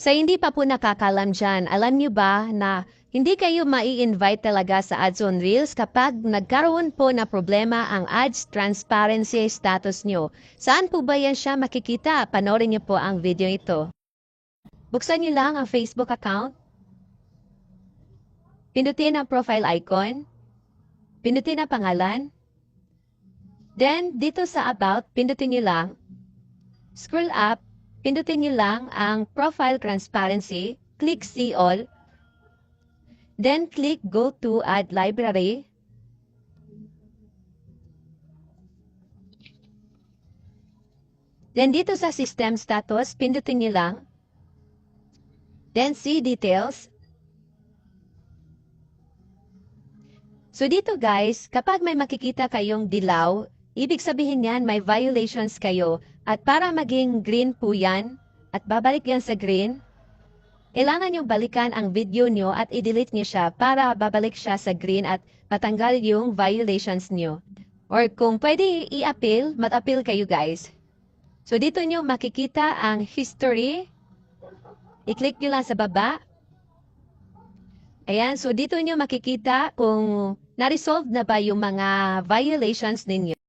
Sa hindi pa po nakakalam dyan, alam niyo ba na hindi kayo mai-invite talaga sa Ads on Reels kapag nagkaroon po na problema ang ads transparency status nyo? Saan po ba yan siya makikita? Panoorin niyo po ang video ito. Buksan niyo lang ang Facebook account. Pindutin ang profile icon. Pindutin ang pangalan. Then, dito sa About, pindutin niyo lang. Scroll up. Pindutin niyo lang ang Profile Transparency, click See All, then click Go to Add Library. Then dito sa System Status, pindutin niyo lang. Then See Details. So dito guys, kapag may makikita kayong dilaw, ibig sabihin yan may violations kayo. At para maging green po yan, at babalik yan sa green, kailangan nyo balikan ang video nyo at i-delete nyo siya para babalik siya sa green at matanggal yung violations nyo. Or kung pwede i-appeal, mat-appeal kayo guys. So dito nyo makikita ang history. I-click nyo lang sa baba. Ayan, so dito nyo makikita kung na-resolve na ba yung mga violations ninyo.